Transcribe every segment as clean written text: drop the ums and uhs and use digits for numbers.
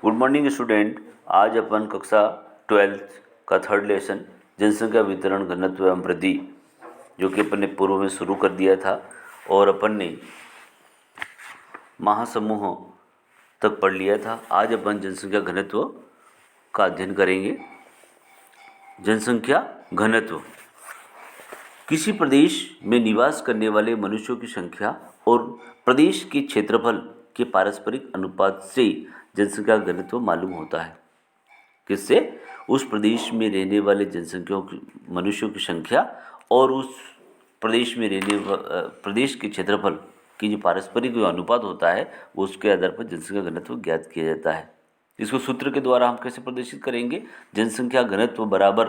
Good morning student. आज अपन कक्षा 12th का थर्ड लेसन जनसंख्या वितरण घनत्व एवं वृद्धि जो कि अपन ने पूर्व में शुरू कर दिया था और अपन ने महासमूह तक पढ़ लिया था। आज अपन जनसंख्या घनत्व का अध्ययन करेंगे। जनसंख्या घनत्व किसी प्रदेश में निवास करने वाले मनुष्यों की संख्या और प्रदेश के क्षेत्रफल के पारस्परिक अनुपात से जनसंख्या घनत्व मालूम होता है। किससे? उस प्रदेश में रहने वाले जनसंख्या मनुष्यों की संख्या और उस प्रदेश में प्रदेश के क्षेत्रफल की जो पारस्परिक जो अनुपात होता है वो उसके आधार पर जनसंख्या घनत्व ज्ञात किया जाता है। इसको सूत्र के द्वारा हम कैसे प्रदर्शित करेंगे? जनसंख्या घनत्व बराबर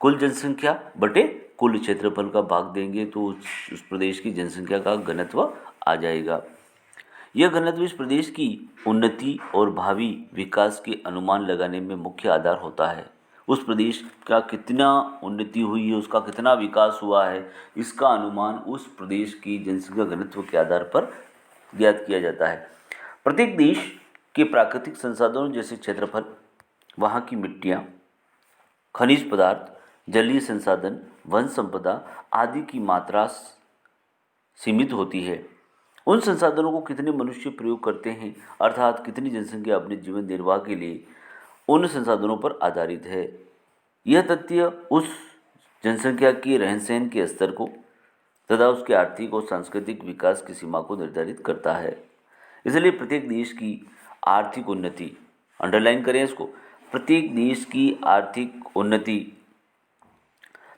कुल जनसंख्या बटे कुल क्षेत्रफल का भाग देंगे तो उस प्रदेश की जनसंख्या का घनत्व आ जाएगा। यह घनत्व इस प्रदेश की उन्नति और भावी विकास के अनुमान लगाने में मुख्य आधार होता है। उस प्रदेश का कितना उन्नति हुई है, उसका कितना विकास हुआ है, इसका अनुमान उस प्रदेश की जनसंख्या घनत्व के आधार पर ज्ञात किया जाता है। प्रत्येक देश के प्राकृतिक संसाधनों जैसे क्षेत्रफल, वहाँ की मिट्टियाँ, खनिज पदार्थ, जलीय संसाधन, वन संपदा आदि की मात्रा सीमित होती है। उन संसाधनों को कितने मनुष्य प्रयोग करते हैं, अर्थात कितनी जनसंख्या अपने जीवन निर्वाह के लिए उन संसाधनों पर आधारित है। यह तथ्य उस जनसंख्या के रहन सहन के स्तर को तथा उसके आर्थिक और सांस्कृतिक विकास की सीमा को निर्धारित करता है। इसलिए प्रत्येक देश की आर्थिक उन्नति, अंडरलाइन करें इसको, प्रत्येक देश की आर्थिक उन्नति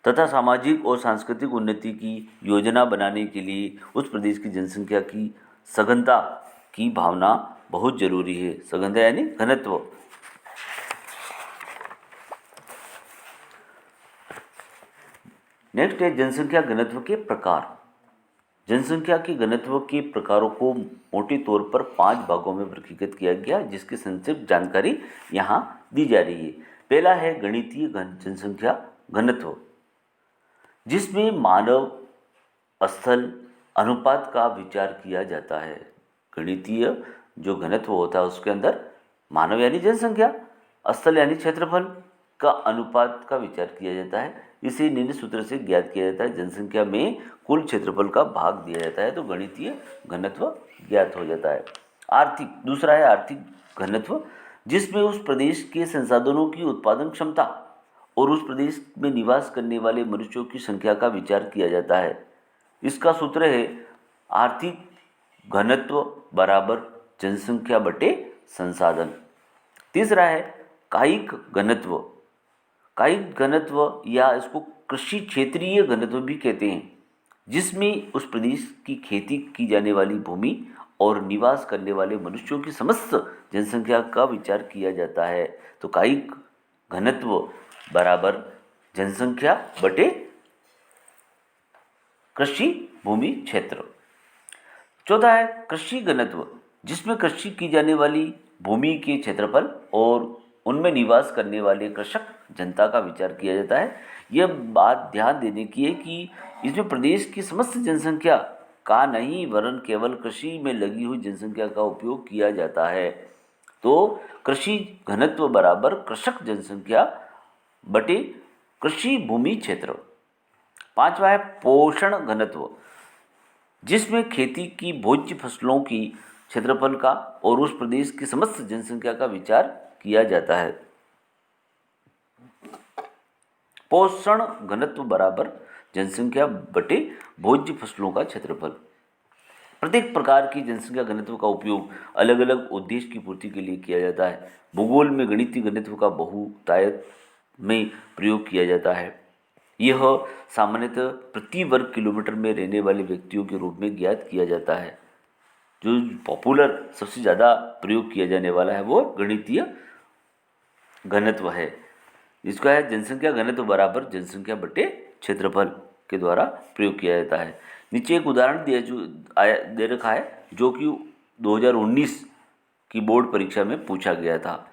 तथा सामाजिक और सांस्कृतिक उन्नति की योजना बनाने के लिए उस प्रदेश की जनसंख्या की सघनता की भावना बहुत जरूरी है। सघनता यानी घनत्व। नेक्स्ट है जनसंख्या घनत्व के प्रकार। जनसंख्या के घनत्व के प्रकारों को मोटे तौर पर 5 भागों में वर्गीकृत किया गया, जिसकी संक्षिप्त जानकारी यहाँ दी जा रही है। पहला है गणितीय जनसंख्या घनत्व, जिसमें मानव स्थल अनुपात का विचार किया जाता है। गणितीय जो घनत्व होता है उसके अंदर मानव यानी जनसंख्या, स्थल यानी क्षेत्रफल का अनुपात का विचार किया जाता है। इसे निम्न सूत्र से ज्ञात किया जाता है। जनसंख्या में कुल क्षेत्रफल का भाग दिया जाता है तो गणितीय घनत्व ज्ञात हो जाता है। आर्थिक, दूसरा है आर्थिक घनत्व, जिसमें उस प्रदेश के संसाधनों की उत्पादन क्षमता और उस प्रदेश में निवास करने वाले मनुष्यों की संख्या का विचार किया जाता है। इसका सूत्र है आर्थिक घनत्व बराबर जनसंख्या बटे संसाधन। तीसरा है कायिक घनत्व। कायिक घनत्व या इसको कृषि क्षेत्रीय घनत्व भी कहते हैं, जिसमें उस प्रदेश की खेती की जाने वाली भूमि और निवास करने वाले मनुष्यों की समस्त जनसंख्या का विचार किया जाता है। तो कायिक घनत्व बराबर जनसंख्या बटे कृषि भूमि क्षेत्र। चौथा है कृषि घनत्व, जिसमें कृषि की जाने वाली भूमि के क्षेत्रफल और उनमें निवास करने वाले कृषक जनता का विचार किया जाता है। यह बात ध्यान देने की है कि इसमें प्रदेश की समस्त जनसंख्या का नहीं वरन केवल कृषि में लगी हुई जनसंख्या का उपयोग किया जाता है। तो कृषि घनत्व बराबर कृषक जनसंख्या बटे कृषि भूमि क्षेत्र। पांचवा है पोषण घनत्व, जिसमें खेती की भोज्य फसलों की क्षेत्रफल का और उस प्रदेश की समस्त जनसंख्या का विचार किया जाता है। पोषण घनत्व बराबर जनसंख्या बटे भोज्य फसलों का क्षेत्रफल। प्रत्येक प्रकार की जनसंख्या घनत्व का उपयोग अलग अलग उद्देश्य की पूर्ति के लिए किया जाता है। भूगोल में गणितीय घनत्व का बहुतायत में प्रयोग किया जाता है। यह सामान्यतः प्रति वर्ग किलोमीटर में रहने वाले व्यक्तियों के रूप में ज्ञात किया जाता है। जो पॉपुलर सबसे ज़्यादा प्रयोग किया जाने वाला है वो गणितीय घनत्व है, जिसका है जनसंख्या घनत्व बराबर जनसंख्या बटे क्षेत्रफल के द्वारा प्रयोग किया जाता है। नीचे एक उदाहरण दे रखा है जो कि 2019 की बोर्ड परीक्षा में पूछा गया था।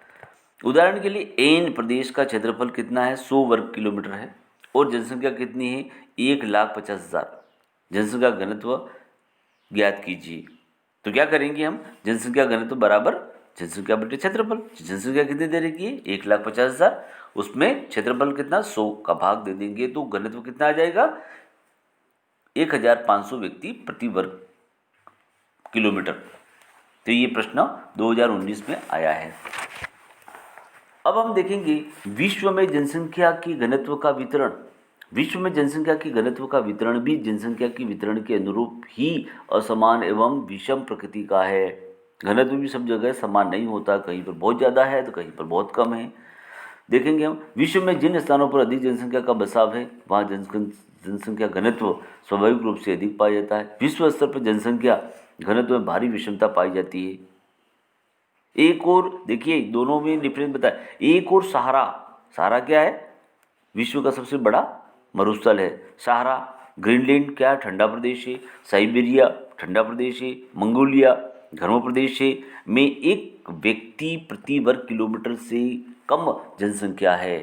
उदाहरण के लिए एन प्रदेश का क्षेत्रफल कितना है? 100 वर्ग किलोमीटर है और जनसंख्या कितनी है? 1,50,000। जनसंख्या घनत्व ज्ञात कीजिए। तो क्या करेंगे हम? जनसंख्या घनत्व बराबर जनसंख्या बटे क्षेत्रफल। जनसंख्या कितनी दे रखी है? 1,50,000, उसमें क्षेत्रफल कितना? 100 का भाग दे देंगे तो घनत्व कितना आ जाएगा? 1,500 व्यक्ति प्रति वर्ग किलोमीटर। तो ये प्रश्न 2019 में आया है। अब हम देखेंगे विश्व में जनसंख्या की घनत्व का वितरण। विश्व में जनसंख्या की घनत्व का वितरण भी जनसंख्या की वितरण के अनुरूप ही असमान एवं विषम प्रकृति का है। घनत्व भी सब जगह समान नहीं होता, कहीं पर बहुत ज़्यादा है तो कहीं पर बहुत कम है। देखेंगे हम विश्व में जिन स्थानों पर अधिक जनसंख्या का बसाव है वहाँ जनसंख्या घनत्व स्वाभाविक रूप से अधिक पाया जाता है। विश्व स्तर पर जनसंख्या घनत्व में भारी विषमता पाई जाती है। एक और देखिए दोनों में डिफरेंस बताया। एक और सहारा क्या है? विश्व का सबसे बड़ा मरुस्थल है सहारा। ग्रीनलैंड क्या? ठंडा प्रदेश है। साइबेरिया ठंडा प्रदेश है। मंगोलिया गर्म प्रदेश है। में एक व्यक्ति प्रति वर्ग किलोमीटर से कम जनसंख्या है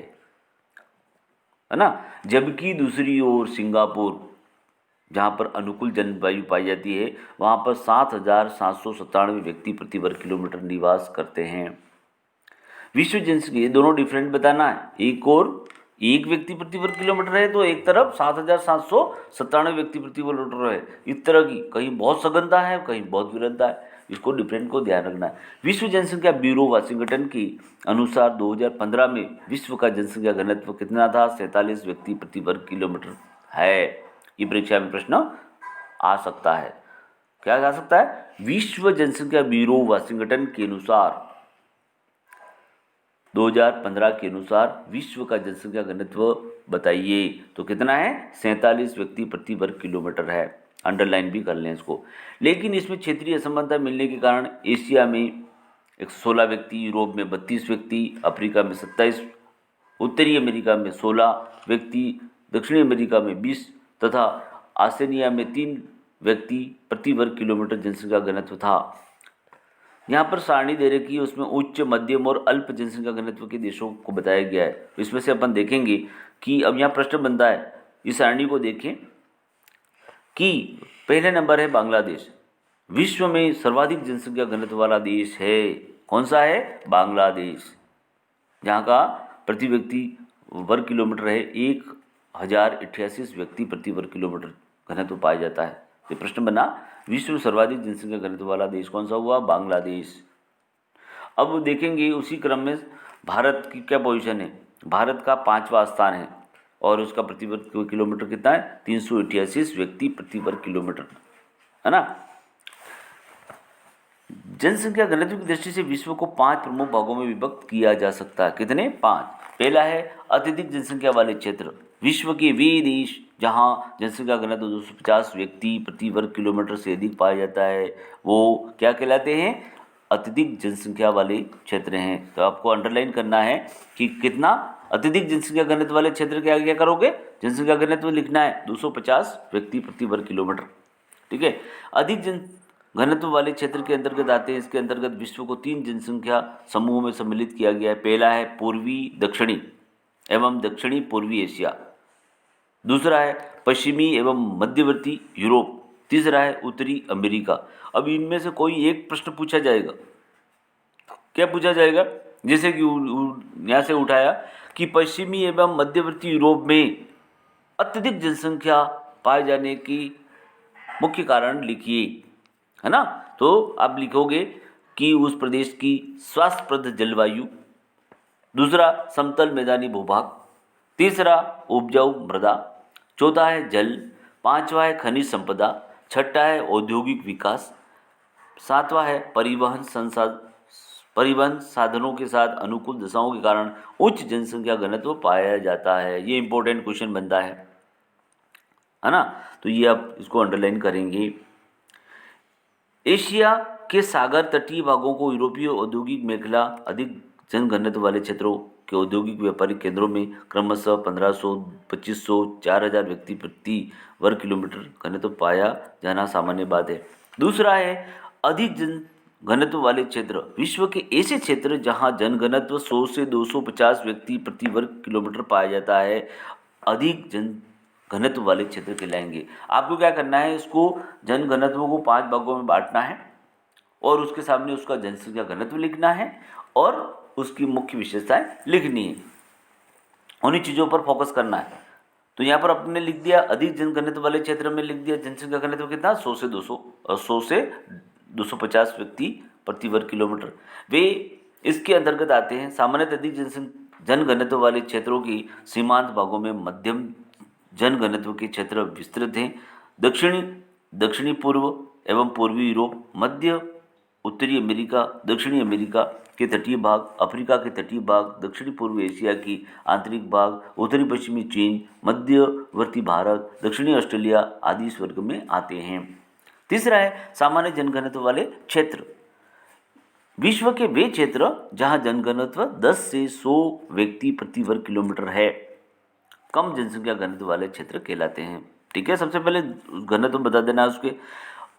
ना। जबकि दूसरी ओर सिंगापुर जहाँ पर अनुकूल जलवायु पाई जाती है वहाँ पर 7,797 व्यक्ति प्रति वर्ग किलोमीटर निवास करते हैं। विश्व जनसंख्या, ये दोनों डिफरेंट बताना है। एक और एक व्यक्ति प्रति वर्ग किलोमीटर है तो एक तरफ 7,797 व्यक्ति प्रति वर्ग किलोमीटर है। इस तरह की कहीं बहुत सघनता है, कहीं बहुत विरलता है। इसको डिफरेंट को ध्यान रखना है। विश्व जनसंख्या ब्यूरो वाशिंगटन के अनुसार 2015 में विश्व का जनसंख्या घनत्व कितना था? 47 व्यक्ति प्रति वर्ग किलोमीटर है। ये परीक्षा में प्रश्न आ सकता है। क्या आ सकता है? विश्व जनसंख्या ब्यूरो वाशिंगटन के अनुसार 2015 के अनुसार विश्व का जनसंख्या घनत्व बताइए तो कितना है? 47 व्यक्ति प्रति वर्ग किलोमीटर है। अंडरलाइन भी कर लें इसको। लेकिन इसमें क्षेत्रीय असमानता मिलने के कारण एशिया में 116 व्यक्ति, यूरोप में 32 व्यक्ति, अफ्रीका में 27, उत्तरी अमेरिका में 16 व्यक्ति, दक्षिणी अमेरिका में 20 तथा आस्ट्रेलिया में 3 व्यक्ति प्रति वर्ग किलोमीटर जनसंख्या घनत्व था। यहाँ पर सारणी दे रखी है, उसमें उच्च, मध्यम और अल्प जनसंख्या घनत्व के देशों को बताया गया है। इसमें से अपन देखेंगे कि अब यहाँ प्रश्न बनता है, इस सारणी को देखें कि पहले नंबर है बांग्लादेश। विश्व में सर्वाधिक जनसंख्या घनत्व वाला देश है। कौन सा है? बांग्लादेश, जहाँ का प्रति व्यक्ति वर्ग किलोमीटर है 1,088 व्यक्ति प्रति वर्ग किलोमीटर घनत्व पाया जाता है। ये प्रश्न बना, विश्व में सर्वाधिक जनसंख्या घनत्व वाला देश कौन सा हुआ? बांग्लादेश। अब देखेंगे उसी क्रम में भारत की क्या पोजीशन है। भारत का 5वां स्थान है और उसका प्रति वर्ग किलोमीटर कितना है? 388 व्यक्ति प्रति वर्ग किलोमीटर, है ना। जनसंख्या घनत्व की दृष्टि से विश्व को 5 प्रमुख भागों में विभक्त किया जा सकता है। कितने? 5। पहला है अत्यधिक जनसंख्या वाले क्षेत्र। विश्व के वे देश जहाँ जनसंख्या घनत्व 250 व्यक्ति प्रति वर्ग किलोमीटर से अधिक पाया जाता है वो क्या कहलाते हैं? अत्यधिक जनसंख्या वाले क्षेत्र हैं। तो आपको अंडरलाइन करना है कि कितना अत्यधिक जनसंख्या घनत्व वाले क्षेत्र के आगे क्या करोगे? जनसंख्या घनत्व लिखना है 250 व्यक्ति प्रति वर्ग किलोमीटर। ठीक है। अधिक घनत्व वाले क्षेत्र के अंतर्गत आते हैं। इसके अंतर्गत विश्व को 3 जनसंख्या समूहों में सम्मिलित किया गया है। पहला है पूर्वी दक्षिणी एवं दक्षिणी पूर्वी एशिया। दूसरा है पश्चिमी एवं मध्यवर्ती यूरोप। तीसरा है उत्तरी अमेरिका। अब इनमें से कोई एक प्रश्न पूछा जाएगा। क्या पूछा जाएगा? जैसे कि यहाँ से उठाया कि पश्चिमी एवं मध्यवर्ती यूरोप में अत्यधिक जनसंख्या पाए जाने की मुख्य कारण लिखिए, है ना। तो आप लिखोगे कि उस प्रदेश की स्वास्थ्यप्रद जलवायु, दूसरा समतल मैदानी भूभाग, तीसरा उपजाऊ मृदा, चौथा है जल, पांचवा है खनिज संपदा, छठा है औद्योगिक विकास, सातवां है परिवहन साधनों के साथ अनुकूल दशाओं के कारण उच्च जनसंख्या घनत्व पाया जाता है। ये इंपॉर्टेंट क्वेश्चन बनता है ना। तो ये आप इसको अंडरलाइन करेंगे। एशिया के सागर तटीय भागों को यूरोपीय औद्योगिक मेखला अधिक जनघनत्व वाले क्षेत्रों के औद्योगिक व्यापारिक केंद्रों में क्रमशः 1500, 2500, 4000 व्यक्ति प्रति वर्ग किलोमीटर घनत्व पाया जाना सामान्य बात है। दूसरा है अधिक जन घनत्व वाले क्षेत्र। विश्व के ऐसे क्षेत्र जहां जनघनत्व 100 से 250 व्यक्ति प्रति वर्ग किलोमीटर पाया जाता है अधिक जन घनत्व वाले क्षेत्र कहलाएंगे। आपको क्या करना है, इसको जन घनत्व को 5 भागों में बांटना है और उसके सामने उसका जनसंख्या घनत्व लिखना है और उसकी मुख्य विशेषताएं लिखनी है। उन्हीं चीज़ों पर फोकस करना है। तो यहाँ पर अपने लिख दिया अधिक जनघनत्व वाले क्षेत्र में लिख दिया जनसंख्या घनत्व कितना 100 से 200 100 से 250 व्यक्ति प्रति वर्ग किलोमीटर। वे इसके अंतर्गत आते हैं। सामान्यतः अधिक जनघनत्व वाले क्षेत्रों की सीमांत भागों में मध्यम जनघनत्व के क्षेत्र विस्तृत हैं। दक्षिणी पूर्व एवं पूर्वी यूरोप, मध्य उत्तरी अमेरिका, दक्षिणी अमेरिका के तटीय भाग, अफ्रीका के तटीय भाग, दक्षिणी पूर्व एशिया की आंतरिक भाग, उत्तरी पश्चिमी चीन, मध्यवर्ती भारत, दक्षिणी ऑस्ट्रेलिया आदि इस वर्ग में आते हैं। तीसरा है सामान्य जनघनत्व वाले क्षेत्र। विश्व के वे क्षेत्र जहां जनघनत्व 10 से 100 व्यक्ति प्रति वर्ग किलोमीटर है, कम जनसंख्या घनत्व वाले क्षेत्र कहलाते हैं। ठीक है, सबसे पहले घनत्व बता देना उसके।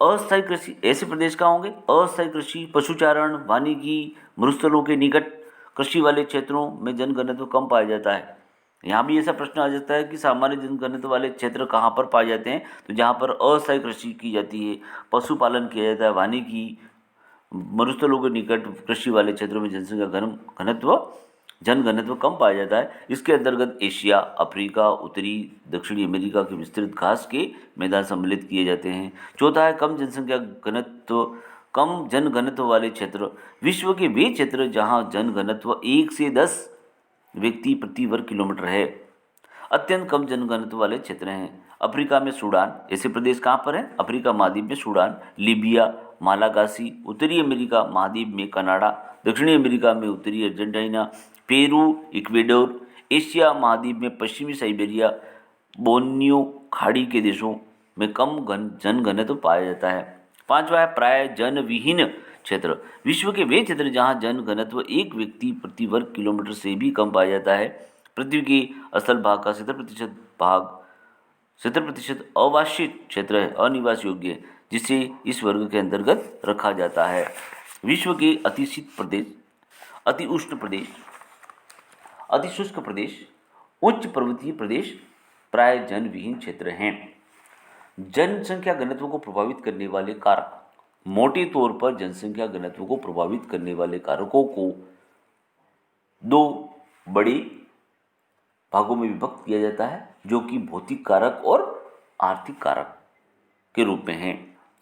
अस्थायी कृषि, ऐसे प्रदेश कहाँ होंगे? अस्थायी कृषि, पशुचारण, वानिकी, मरुस्थलों के निकट कृषि वाले क्षेत्रों में जनघनत्व कम पाया जाता है। यहाँ भी ऐसा प्रश्न आ जाता है कि सामान्य जनघनत्व वाले क्षेत्र कहाँ पर पाए जाते हैं? तो जहाँ पर अस्थायी कृषि की जाती है, पशुपालन किया जाता है, वानिकी, मरुस्थलों के निकट कृषि वाले क्षेत्रों में जनघनत्व कम पाया जाता है। इसके अंतर्गत एशिया, अफ्रीका, उत्तरी दक्षिणी अमेरिका के विस्तृत घास के मैदान सम्मिलित किए जाते हैं। चौथा है कम जनघनत्व वाले क्षेत्र। विश्व के वे क्षेत्र जहां जनघनत्व 1 से 10 व्यक्ति प्रति वर्ग किलोमीटर है, अत्यंत कम जनघनत्व वाले क्षेत्र हैं। अफ्रीका में सूडान, ऐसे प्रदेश कहाँ पर हैं? अफ्रीका महाद्वीप में सूडान, लीबिया, मालागासी, उत्तरी अमेरिका महाद्वीप में कनाडा, दक्षिणी अमेरिका में उत्तरी अर्जेंटीना, पेरू, इक्वेडोर, एशिया महाद्वीप में पश्चिमी साइबेरिया, बोर्नियो खाड़ी के देशों में कम जनघनत्व पाया जाता है। पांचवा है प्राय जनविहीन क्षेत्र। विश्व के वे क्षेत्र जहां जनघनत्व 1 व्यक्ति प्रति वर्ग किलोमीटर से भी कम पाया जाता है। पृथ्वी के अस्थल भाग का 70% अवासित क्षेत्र है, अनिवास योग्य है, जिसे इस वर्ग के अंतर्गत रखा जाता है। विश्व के अति शीत प्रदेश, अति उष्ण प्रदेश, अति शुष्क प्रदेश, उच्च पर्वतीय प्रदेश प्राय जनविहीन क्षेत्र हैं। जनसंख्या घनत्व को प्रभावित करने वाले कारक, मोटे तौर पर जनसंख्या घनत्व को प्रभावित करने वाले कारकों को 2 बड़े भागों में विभक्त किया जाता है, जो कि भौतिक कारक और आर्थिक कारक के रूप में हैं।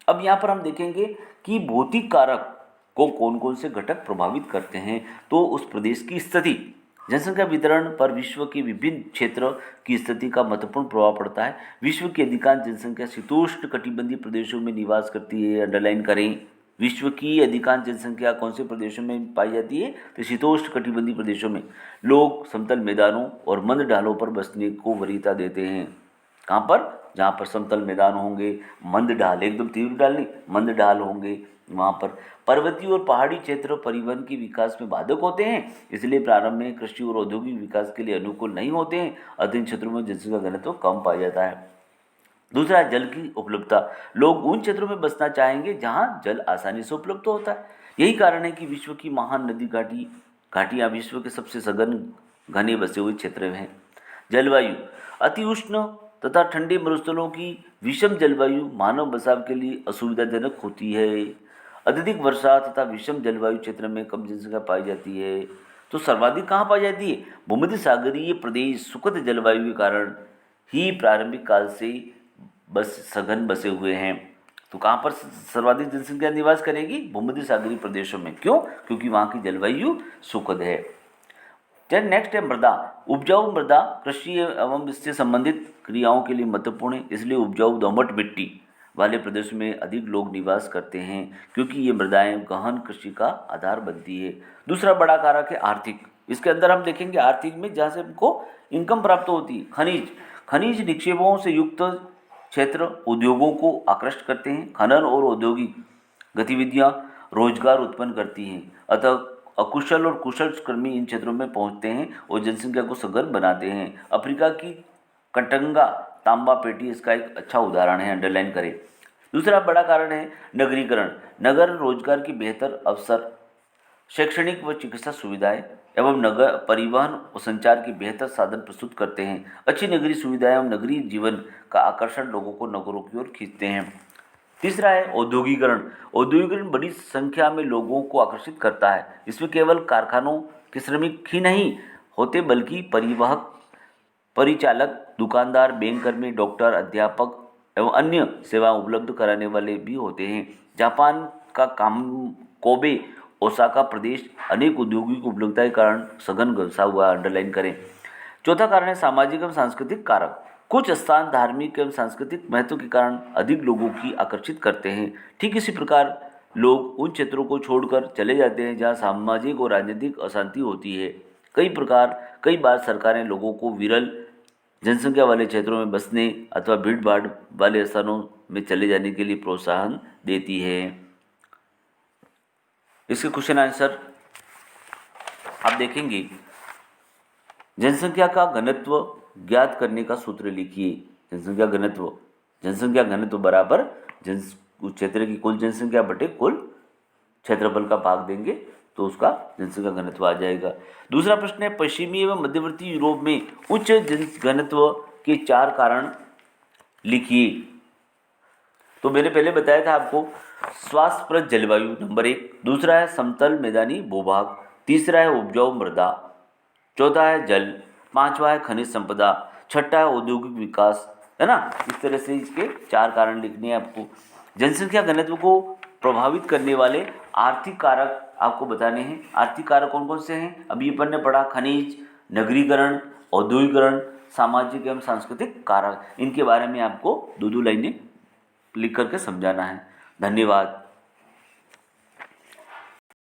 अब यहाँ पर हम देखेंगे कि भौतिक कारक को कौन कौन से घटक प्रभावित करते हैं। तो उस प्रदेश की स्थिति, जनसंख्या वितरण पर विश्व के विभिन्न क्षेत्र की स्थिति का महत्वपूर्ण प्रभाव पड़ता है। विश्व की अधिकांश जनसंख्या शीतोष्ण कटिबंधीय प्रदेशों में निवास करती है। अंडरलाइन करें, विश्व की अधिकांश जनसंख्या कौन से प्रदेशों में पाई जाती है? तो शीतोष्ण कटिबंधीय प्रदेशों में। लोग समतल मैदानों और मंद ढालों पर बसने को वरीयता देते हैं। कहाँ पर? जहाँ पर समतल मैदान होंगे, मंद ढाल, एकदम तीव्र ढाल नहीं, मंद ढाल होंगे, वहाँ पर। पर्वतीय और पहाड़ी क्षेत्र परिवहन के विकास में बाधक होते हैं, इसलिए प्रारंभ में कृषि और औद्योगिक विकास के लिए अनुकूल नहीं होते हैं। अधिक क्षेत्रों में जनसंख्या घनत्व कम पाया जाता है। दूसरा, जल की उपलब्धता। लोग उन क्षेत्रों में बसना चाहेंगे जहां जल आसानी से उपलब्ध होता है। यही कारण है कि विश्व की महान नदी घाटियां विश्व के सबसे सघन घने बसे हुए क्षेत्र हैं। जलवायु, अति उष्ण तथा ठंडे मरुस्थलों की विषम जलवायु मानव बसाव के लिए असुविधाजनक होती है। अत्यधिक वर्षा तथा विषम जलवायु क्षेत्र में कम जनसंख्या पाई जाती है। तो सर्वाधिक कहाँ पाई जाती है? भूमध्य सागरीय प्रदेश सुखद जलवायु के कारण ही प्रारंभिक काल से सघन बसे हुए हैं। तो कहाँ पर सर्वाधिक जनसंख्या निवास करेगी? भूमध्य सागरीय प्रदेशों में। क्यों? क्योंकि वहाँ की जलवायु सुखद है। चल नेक्स्ट है मृदा। उपजाऊ मृदा कृषि एवं इससे संबंधित क्रियाओं के लिए महत्वपूर्ण है, इसलिए उपजाऊ दोमट मिट्टी वाले प्रदेशों में अधिक लोग निवास करते हैं, क्योंकि ये मृदाएं गहन कृषि का आधार बनती है। दूसरा बड़ा कारक है आर्थिक। इसके अंदर हम देखेंगे आर्थिक में जहाँ से हमको इनकम प्राप्त होती है। खनिज निक्षेपों से युक्त क्षेत्र उद्योगों को आकृष्ट करते हैं। खनन और औद्योगिक गतिविधियां रोजगार उत्पन्न करती हैं, अतः अकुशल और कुशल कर्मी इन क्षेत्रों में पहुंचते हैं और जनसंख्या को सघन बनाते हैं। अफ्रीका की कटंगा तांबा पेटी इसका एक अच्छा उदाहरण है, अंडरलाइन करें। दूसरा बड़ा कारण है नगरीकरण। नगर रोजगार की बेहतर अवसर, शैक्षणिक व चिकित्सा सुविधाएं एवं नगर परिवहन और संचार के बेहतर साधन प्रस्तुत करते हैं। अच्छी नगरीय सुविधाएं एवं नगरीय जीवन का आकर्षण लोगों को नगरों की ओर खींचते हैं। तीसरा है औद्योगिकरण। औद्योगिकरण बड़ी संख्या में लोगों को आकर्षित करता है। इसमें केवल कारखानों के श्रमिक ही नहीं होते बल्कि परिवहक, परिचालक, दुकानदार, बैंक कर्मी, डॉक्टर, अध्यापक एवं अन्य सेवाएं उपलब्ध कराने वाले भी होते हैं। जापान का काम कोबे ओसाका प्रदेश अनेक औद्योगिक उपलब्धता के कारण सघन घसा हुआ, अंडरलाइन करें। चौथा कारण है सामाजिक एवं सांस्कृतिक कारक। कुछ स्थान धार्मिक एवं सांस्कृतिक महत्व के कारण अधिक लोगों की आकर्षित करते हैं। ठीक इसी प्रकार लोग उन क्षेत्रों को छोड़कर चले जाते हैं जहां सामाजिक और राजनीतिक अशांति होती है। कई बार सरकारें लोगों को विरल जनसंख्या वाले क्षेत्रों में बसने अथवा भीड़ भाड़ वाले स्थानों में चले जाने के लिए प्रोत्साहन देती है। इसके क्वेश्चन आंसर आप देखेंगे। जनसंख्या का घनत्व ज्ञात करने का सूत्र लिखिए। जनसंख्या घनत्व बराबर उस क्षेत्र की कुल जनसंख्या बटे कुल क्षेत्रफल का भाग देंगे तो उसका जनसंख्या घनत्व आ जाएगा। दूसरा प्रश्न है, पश्चिमी एवं मध्यवर्ती यूरोप में उच्च घनत्व के 4 कारण लिखिए। तो मैंने पहले बताया था आपको, स्वास्थ्यप्रद जलवायु नंबर 1, दूसरा है समतल मैदानी भूभाग, तीसरा है उपजाऊ मृदा, चौथा है जल, पांचवा है खनिज संपदा, छठा है औद्योगिक विकास, है ना। इस तरह से इसके 4 कारण लिखने हैं आपको। जनसंख्या घनत्व को प्रभावित करने वाले आर्थिक कारक आपको बताने हैं। आर्थिक कारक कौन कौन से हैं? अभी अपन ने पढ़ा, खनिज, नगरीकरण, औद्योगिकरण, सामाजिक एवं सांस्कृतिक कारक। इनके बारे में आपको 2-2 लाइनें लिख करके समझाना है। धन्यवाद।